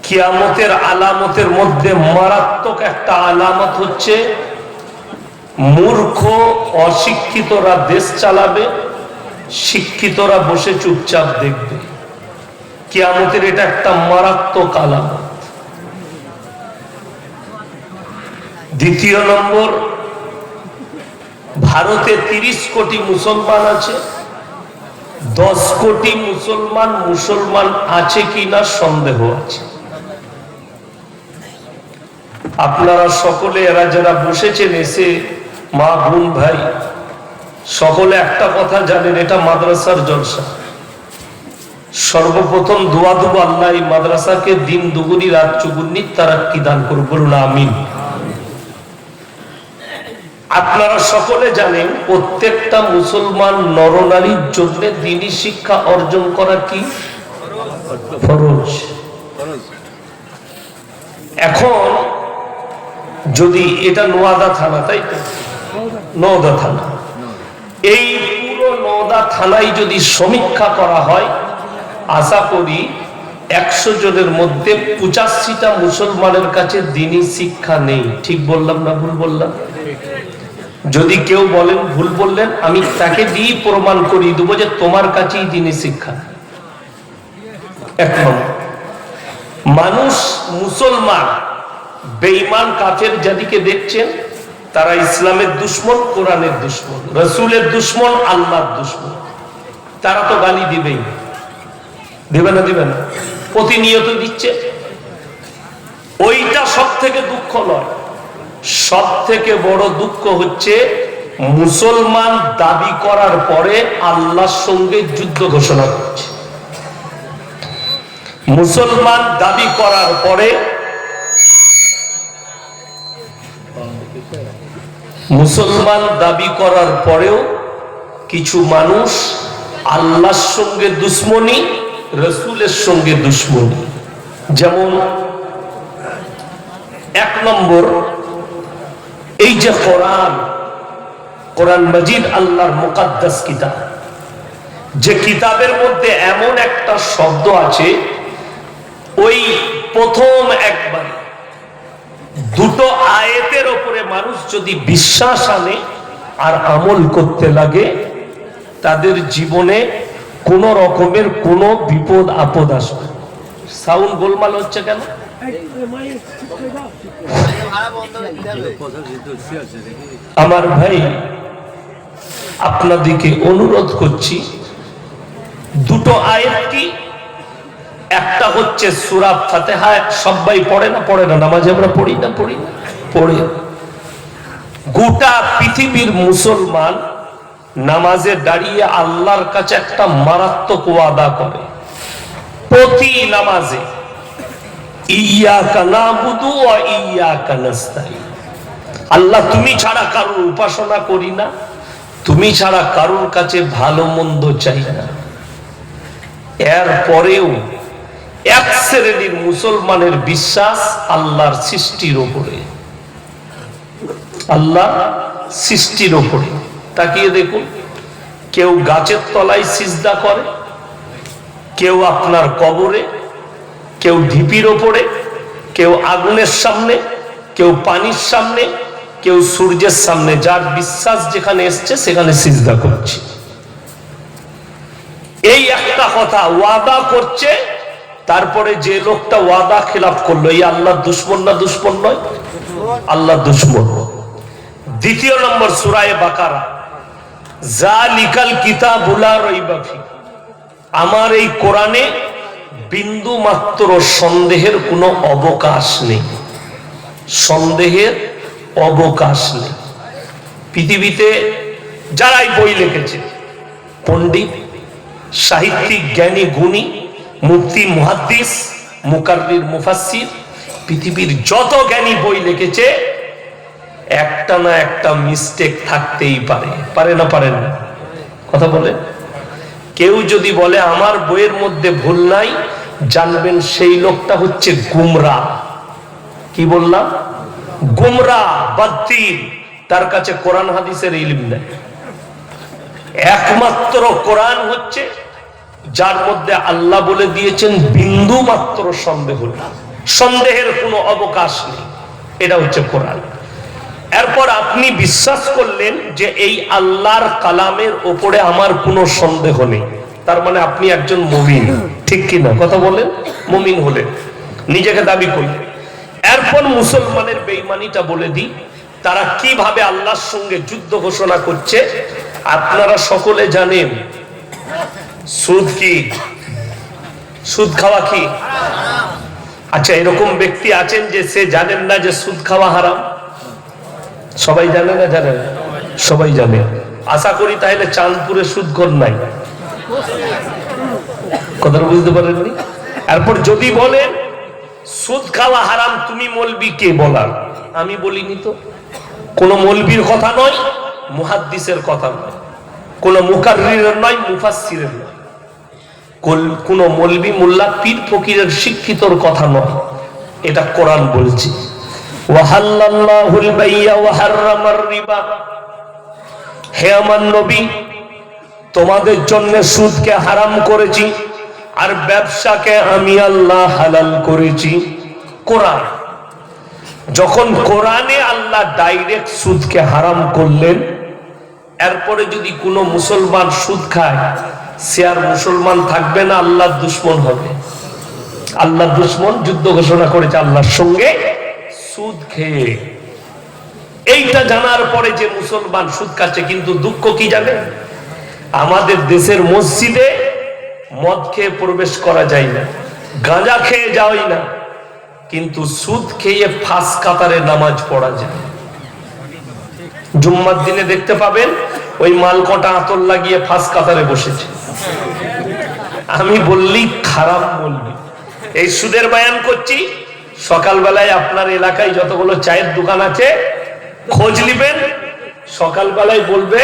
কিয়ামতের আলামতের মধ্যে মারাত্মক একটা আলামত হচ্ছে মূর্খ অশিক্ষিতরা দেশ চালাবে, শিক্ষিতরা বসে চুপচাপ দেখবে। কিয়ামতের এটা একটা মারাত্মক আলামত। দ্বিতীয় নম্বর, ভারতে 30 কোটি মুসলমান আছে। 10 কোটি মুসলমান আছে কিনা সন্দেহ আছে। আপনারা সকলে, এরা যারা বসেছেন এসে, মা বোন ভাই সকলে একটা কথা জানেন, এটা মাদ্রাসার জলসা। সর্বপ্রথম দোয়া দেব, আল্লাহ এই মাদ্রাসাকে দিন দুগুনি রাত চুগুনি তারাক্কি দান করুন, বলুন আমিন। আপনারা সকলে জানেন প্রত্যেকটা মুসলমান নরনারীর জন্য দ্বীনি শিক্ষা অর্জন করা কি ফরজ। এখন যদি এটা নোয়াদা থানা, তাই তো নওদা থানা, এই পুরো নওদা থানায় যদি সমীক্ষা করা হয়, আশা করি 100 জনের মধ্যে 85টা মুসলমানের কাছে দ্বীনি শিক্ষা নেই। ঠিক বললাম না ভুল বললাম? যদি কেউ বলেন ভুল বললেন, আমি তাকে দিয়ে প্রমাণ করিয়ে দেবো যে তোমার কাছেই দ্বীনি শিক্ষা। এখন মানুষ মুসলমান বেঈমান কাফের যাদিকে দেখছেন, তারা ইসলামের দুশ্মন, কোরআনের দুশ্মন, রাসূলের দুশ্মন, আল্লাহর দুশ্মন। তারা তো গালি দিবেই, দিবে না? দিবে না? প্রতিনিয়ত দিচ্ছে। ওইটা সব থেকে দুঃখ নয়, সব থেকে বড় দুঃখ হচ্ছে মুসলমান দাবি করার পরে আল্লাহর সঙ্গে যুদ্ধ ঘোষণা করছে। মুসলমান দাবি করার পরে, মুসলমান দাবি করার পরেও কিছু মানুষ আল্লাহর সঙ্গে দুশ্মনী, রাসূলের সঙ্গে দুশ্মনী। যেমন 1 নম্বর, এই যে কোরআন মাজিদ আল্লাহর মুকাদ্দাস কিতাব, যে কিতাবের মধ্যে এমন একটা শব্দ আছে, ওই প্রথম একবার 2টো আয়াতের উপরে মানুষ যদি বিশ্বাস আনে আর আমল করতে লাগে, তাদের জীবনে কোন রকমের কোন বিপদ আপদ আসবে। সাউন্ড গোলমাল হচ্ছে কেন? আমার ভাই, আপনাদেরকে অনুরোধ করছি, 2টো আয়াত কি, একটা হচ্ছে সূরা ফাতিহা, সবাই পড়ে না? পড়ে না? নামাজে আমরা পড়ি না? পড়ে। গোটা পৃথিবীর মুসলমান নামাজে দাঁড়িয়ে আল্লাহর কাছে একটা মারাত্মক ওয়াদা করে, প্রতি নামাজে, ইয়্যাকা না'বুদু ওয়া ইয়্যাকা নাস্তাঈন। আল্লাহ, তুমি ছাড়া কারোর উপাসনা করি না, তুমি ছাড়া কারোর কাছে ভালো মন্দ চাই না। এর পরেও এক শ্রেণীর মুসলমানের বিশ্বাস আল্লাহর সৃষ্টির উপরে, আল্লাহ সৃষ্টির উপরে। তাকিয়ে দেখুন, কেউ গাছের তলায় সিজদা করে, কেউ আপনার কবরে, কেউ ঢিপির ওপরে, কেউ আগুনের সামনে, কেউ পানির সামনে, কেউ সূর্যের সামনে। যার বিশ্বাস যেখানে এসছে সেখানে সিজদা করছে। এই একটা কথা ওয়াদা করছে, তারপরে যে লোকটা ওয়াদা খেলাফ করলো, এই আল্লাহর দুশ্মন না দুশ্মন নয়? আল্লাহর দুশ্মন। 2 নম্বর, সূরা বাকারা, যালিকাল কিতাবু লা রাইবা ফি। আমার এই কোরআনে বিন্দু মাত্র সন্দেহের কোনো অবকাশ নেই, সন্দেহের অবকাশ নেই। পৃথিবীতে যারাই বই লিখেছে, পণ্ডিত, সাহিত্যিক, জ্ঞানী, গুণী, মুফতি, মুহাদ্দিস, মুকাররির, মুফাসসির, পৃথিবীর যত জ্ঞানী বই লিখেছে, একটা না একটা মিস্টেক থাকতেই পারে। পারে না? পারেন না? কথা বলে। কেউ যদি বলে আমার বইয়ের মধ্যে ভুল নাই, জানবেন সেই লোকটা হচ্ছে গুমরা। কি বললাম? গুমরা, বাতিল। তার কাছে কোরআন হাদিসের ইলম নেই। একমাত্র কোরআন হচ্ছে যার মধ্যে আল্লাহ বলে দিয়েছেন বিন্দু মাত্র সন্দেহ না। সন্দেহের কোনো অবকাশ নেই। এটা হচ্ছে কোরআন। এরপর আপনি বিশ্বাস করলেন যে এই আল্লাহর কালামের ওপরে আমার কোনো সন্দেহ নেই, তার মানে আপনি একজন মুমিন, ঠিক কিনা কথা বলেন? মুমিন হলেন, নিজেকে দাবি করলেন। এরপর মুসলমানের বেঈমানিটা বলে দিই, তারা কিভাবে আল্লাহর সঙ্গে যুদ্ধ ঘোষণা করছে। আপনারা সকলে জানেন সুদ কি? সুদ খাওয়া কি? আচ্ছা, এরকম ব্যক্তি আছেন যে সে জানেন না যে সুদ খাওয়া হারাম? সবাই জানে না? জানে না? সবাই জানে। আশা করি তাহলে চাঁদপুরে সুদখোর নাই, কথা বুঝতে পারেননি? এরপর যদি বলেন সুদ খাওয়া হারাম, তুমি মৌলবি কে বলার? আমি বলিনি তো। কোন মৌলবীর কথা নয়, মুহাদ্দিসের কথা নয়, কোন মুকাররিরের নয়, মুফাসসিরের নয়, কোন মৌলবি মোল্লা পীর ফকিরের শিক্ষিতর কথা নয়, এটা কোরআন বলছে। ওয়াহাল্লাল্লাহুল বাইয়া ওয়া হাররামার রিবা। হে আমার নবী, তোমাদের জন্য সুদকে হারাম করেছি আর ব্যবসাকে আমি আল্লাহ হালাল করেছি। কোরআন। যখন কোরআনে আল্লাহ ডাইরেক্ট সুদকে হারাম করলেন, এরপরে যদি কোনো মুসলমান সুদ খায়, সে আর মুসলমান থাকবে না, আল্লাহর দুশমন হবে। আল্লাহর দুশমন যুদ্ধ ঘোষণা করেছে আল্লাহর সঙ্গে সুদ খেয়ে। এইটা জানার পরে যে মুসলমান সুদ খাচ্ছে, কিন্তু দুঃখ কি জানে? আমাদের দেশের মসজিদে মদ খেয়ে প্রবেশ করা যায় না, গাঁজা খেয়ে যাওয়াই না, কিন্তু সুদ খেয়ে ফাঁস কাতারে নামাজ পড়া যায়। জুম্মার দিনে দেখতে পাবেন ওই মালকটা আতর লাগিয়ে ফাঁস কাতারে বসেছে। আমি বললি খারাপ বলবি। এই সুদের বয়ান করছি, সকালবেলায় আপনার এলাকায় যতগুলো চায়ের দোকান আছে খোঁজ নিবেন, সকালবেলায় বলবে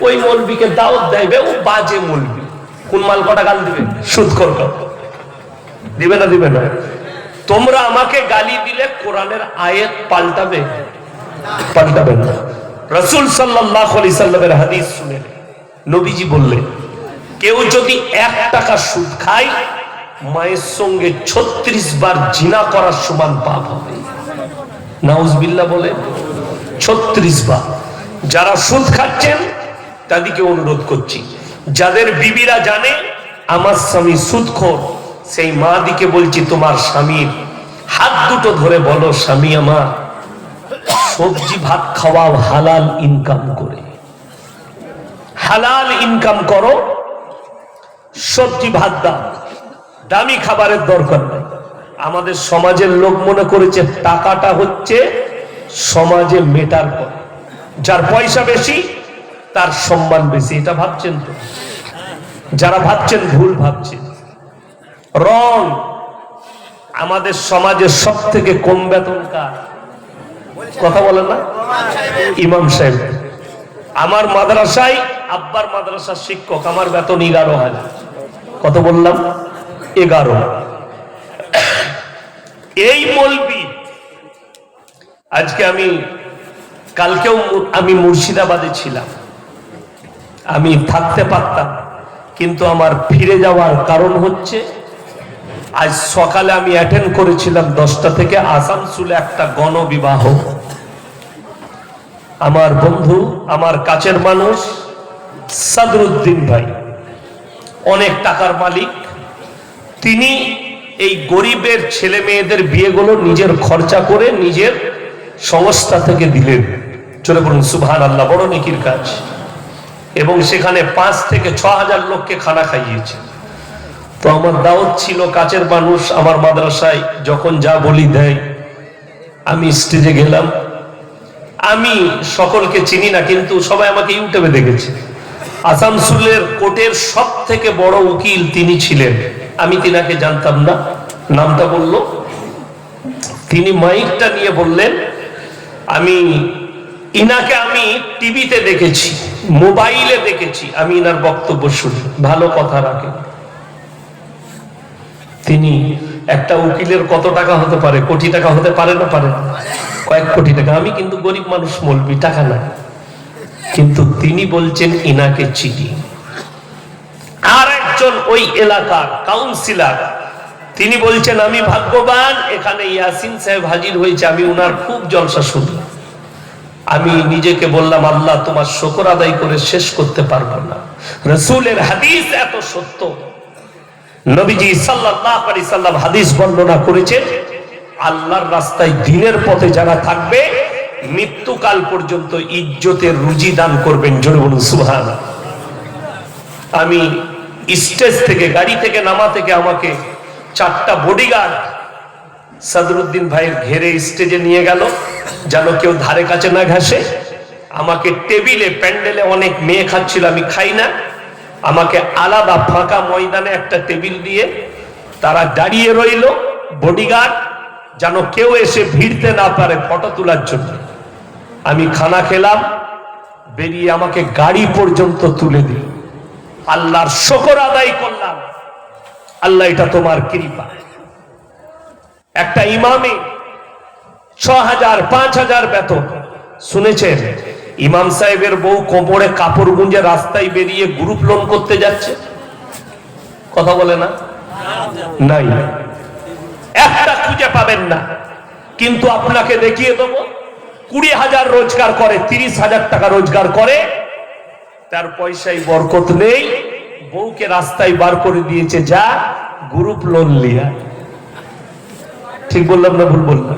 ওই মৌলবীকে দাওয়াত দেবে, ও বাজে মৌলবী। কোন মালকটা গাল দিবে? সুদখোর দিবে না? দিবে না? তোমরা আমাকে গালি দিলে কোরআনের আয়াত পাল্টাবে? পাল্টাবে না। রাসূল সাল্লাল্লাহু আলাইহি সাল্লামের হাদিস শুনে নবীজি বললেন, কেউ যদি 1 টাকা সুদ খায়, মায়ের সঙ্গে 36 বার জিনা করার সমান পাপ হবে। নাউজুবিল্লাহ বলে 36 বার। যারা সুদ খাচ্ছেন তাদেরকে অনুরোধ করছি, যাদের বিবিরা জানে আমার স্বামী সুদখোর, সেই মা দিকে বলছি, তোমার স্বামীর হাত দুটো ধরে বলো, স্বামী আমার সবজি ভাত খাওয়াও হালাল ইনকাম করে, হালাল ইনকাম করো, সবজি ভাত দাও, দামি খাবারের দরকার নাই। আমাদের সমাজের লোক মনে করেছে টাকাটা হচ্ছে সমাজে মেটার করে, যার পয়সা বেশি তার সম্মান বেশি। এটা ভাবছেন তো? যারা ভাবছেন ভুল ভাবছেন। রং। আমাদের সমাজের সব থেকে কম বেতন কার? কথা বলেন না? ইমাম সাহেব। আমার মাদ্রাসায়, আব্বার মাদ্রাসার শিক্ষক, আমার বেতন 11,000। কত বললাম? 11। এই মৌলবি আজকে কালকেও আমি মুর্শিদাবাদে ছিলাম, আমি থাকতে পারতাম, কিন্তু আমার ফিরে যাওয়ার কারণ হচ্ছে আজ সকালে আমি অ্যাটেন্ড করেছিলাম 10টা থেকে আসানসোলে একটা গণবিবাহ। আমার বন্ধু, আমার কাছের মানুষ সাদরুদ্দিন ভাই, অনেক টাকার মালিক, তিনি এই গরিবের ছেলে মেয়েদের বিয়েগুলো নিজের খরচা করে নিজের সংস্থা থেকে দিলেন। চলে বলুন সুবহানাল্লাহ, বড় নেকির কাজ। এবং সেখানে 5 থেকে 6,000 লোককে খানা খাইয়েছে। তো আমার দাওয়াত ছিল, কাছের মানুষ, আমার মাদ্রাসায় যখন যা বলি দেয়। আমি স্টেজে গেলাম, আমি সকলকে চিনি না, কিন্তু সবাই আমাকে ইউটিউবে দেখেছে। আসানসোলের কোর্টের সব থেকে বড় উকিল তিনি ছিলেন, আমি তিনাকে জানতাম না। নামটা বলল, তিনি মাইকটা নিয়ে বললেন, ইনাকে আমি টিভিতে দেখেছি, মোবাইলে দেখেছি, আমি ইনার বক্তব্য শুনি, ভালো কথা রাখেন। তিনি একটা উকিলের কত টাকা হতে পারে? কোটি টাকা হতে পারে না? পারে না? কয়েক কোটি টাকা। আমি কিন্তু গরিব মানুষ, মৌলবি, টাকা নাই, কিন্তু তিনি বলছেন ইনাকে চিনি। আর একজন ওই এলাকার কাউন্সিলর, তিনি বলছেন আমি ভাগ্যবান, এখানে ইয়াসিন সাহেব হাজির হয়েছে, আমি উনার খুব জলসা শুনলাম। আমি নিজেকে বললাম আল্লাহ তোমার শুকর আদায় করে শেষ করতে পারবো না। রাসূলের হাদিস এত সত্য, নবীজি সাল্লাল্লাহু আলাইহি সাল্লাম হাদিস বর্ণনা করেছেন, আল্লাহর রাস্তায় দ্বীনের পথে যারা থাকবে মৃত্যুকাল পর্যন্ত ইজ্জতের রুজি দান করবেন। জোরে বলুন সুবহানাল্লাহ। আমি স্টেজ থেকে, গাড়ি থেকে নামা থেকে আমাকে 4টা বডিগার্ড সাদরুদ্দিন ভাইয়ের ঘেরে স্টেজে নিয়ে গেল, যেন কেউ ধারে কাছে না ঘাসে। আমাকে টেবিলে, প্যান্ডেলে অনেক মেয়ে খাচ্ছিল, আমি খাই না, আমাকে আলাদা ফাঁকা ময়দানে একটা টেবিল দিয়ে তারা দাঁড়িয়ে রইল বডিগার্ড, যেন কেউ এসে ভিড়তে না পারে ফটো তোলার জন্য। আমি খানা খেলাম, বেরিয়ে আমাকে গাড়ি পর্যন্ত তুলে দিল। আল্লাহর শুকর আদায় করলাম, আল্লাহ এটা তোমার কৃপা। একটা ইমামে 6,000 5,000 বেতন। শুনেছেন ইমাম সাহেবের বউ কোমরে কাপড় গুঁজে রাস্তায় বেরিয়ে গ্রুপ লোন করতে যাচ্ছে? কথা বলে না? নাই, একটা খুঁজে পাবেন না। কিন্তু আপনাকে দেখিয়ে দেবো 20,000 রোজগার করে, 30,000 টাকা রোজগার করে, তার পয়সায় বরকত নেই, বউকে রাস্তায় বার করে দিয়েছে, যা গ্রুপ লোন লিয়া। ঠিক বললাম না ভুল বললাম?